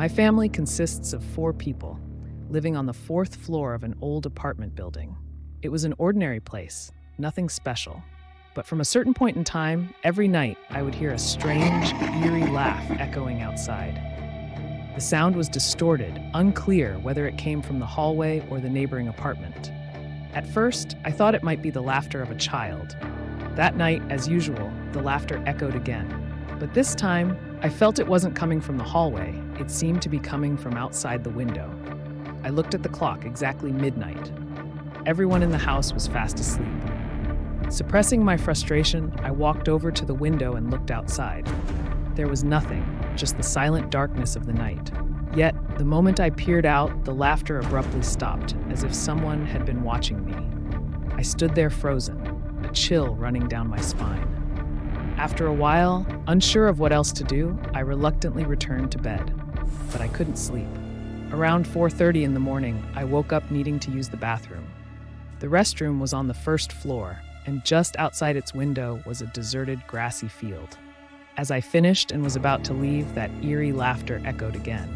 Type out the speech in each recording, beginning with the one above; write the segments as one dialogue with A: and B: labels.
A: My family consists of 4 people, living on the 4th floor of an old apartment building. It was an ordinary place, nothing special. But from a certain point in time, every night I would hear a strange, eerie laugh echoing outside. The sound was distorted, unclear whether it came from the hallway or the neighboring apartment. At first, I thought it might be the laughter of a child. That night, as usual, the laughter echoed again. But this time, I felt it wasn't coming from the hallway. It seemed to be coming from outside the window. I looked at the clock, exactly midnight. Everyone in the house was fast asleep. Suppressing my frustration, I walked over to the window and looked outside. There was nothing, just the silent darkness of the night. Yet, the moment I peered out, the laughter abruptly stopped, as if someone had been watching me. I stood there frozen, a chill running down my spine. After a while, unsure of what else to do, I reluctantly returned to bed. But I couldn't sleep. Around 4:30 in the morning, I woke up needing to use the bathroom. The restroom was on the 1st floor, and just outside its window was a deserted grassy field. As I finished and was about to leave, that eerie laughter echoed again.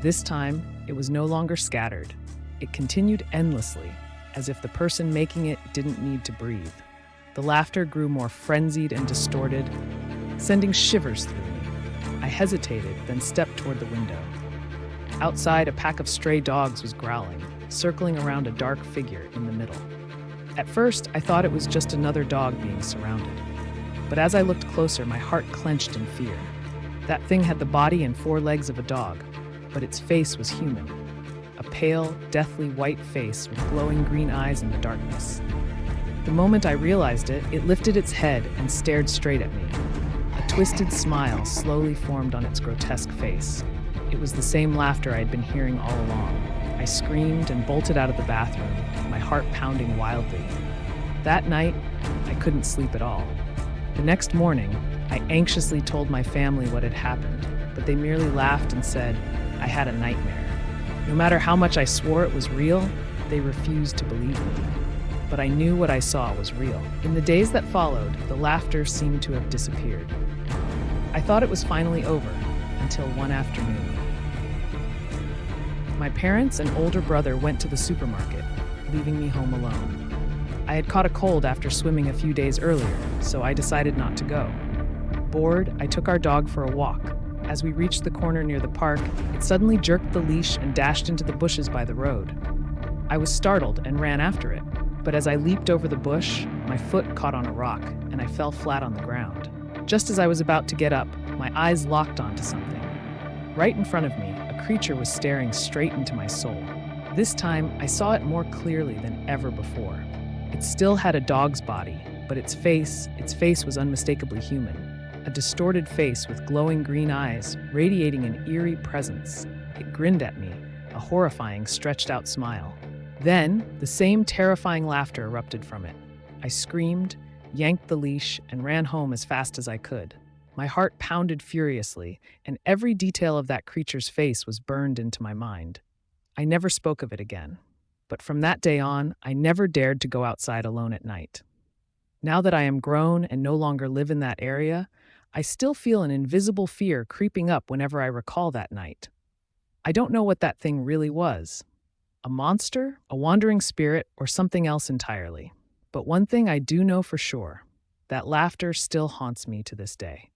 A: This time, it was no longer scattered. It continued endlessly, as if the person making it didn't need to breathe. The laughter grew more frenzied and distorted, sending shivers through me. I hesitated, then stepped toward the window. Outside, a pack of stray dogs was growling, circling around a dark figure in the middle. At first, I thought it was just another dog being surrounded. But as I looked closer, my heart clenched in fear. That thing had the body and 4 legs of a dog, but its face was human. A pale, deathly white face with glowing green eyes in the darkness. The moment I realized it, it lifted its head and stared straight at me. A twisted smile slowly formed on its grotesque face. It was the same laughter I had been hearing all along. I screamed and bolted out of the bathroom, my heart pounding wildly. That night, I couldn't sleep at all. The next morning, I anxiously told my family what had happened, but they merely laughed and said I had a nightmare. No matter how much I swore it was real, they refused to believe me. But I knew what I saw was real. In the days that followed, the laughter seemed to have disappeared. I thought it was finally over, until one afternoon. My parents and older brother went to the supermarket, leaving me home alone. I had caught a cold after swimming a few days earlier, so I decided not to go. Bored, I took our dog for a walk. As we reached the corner near the park, it suddenly jerked the leash and dashed into the bushes by the road. I was startled and ran after it, but as I leaped over the bush, my foot caught on a rock and I fell flat on the ground. Just as I was about to get up, my eyes locked onto something. Right in front of me, a creature was staring straight into my soul. This time, I saw it more clearly than ever before. It still had a dog's body, but its face was unmistakably human. A distorted face with glowing green eyes, radiating an eerie presence. It grinned at me, a horrifying, stretched-out smile. Then, the same terrifying laughter erupted from it. I screamed, yanked the leash, and ran home as fast as I could. My heart pounded furiously, and every detail of that creature's face was burned into my mind. I never spoke of it again. But from that day on, I never dared to go outside alone at night. Now that I am grown and no longer live in that area, I still feel an invisible fear creeping up whenever I recall that night. I don't know what that thing really was. A monster, a wandering spirit, or something else entirely. But one thing I do know for sure, that laughter still haunts me to this day.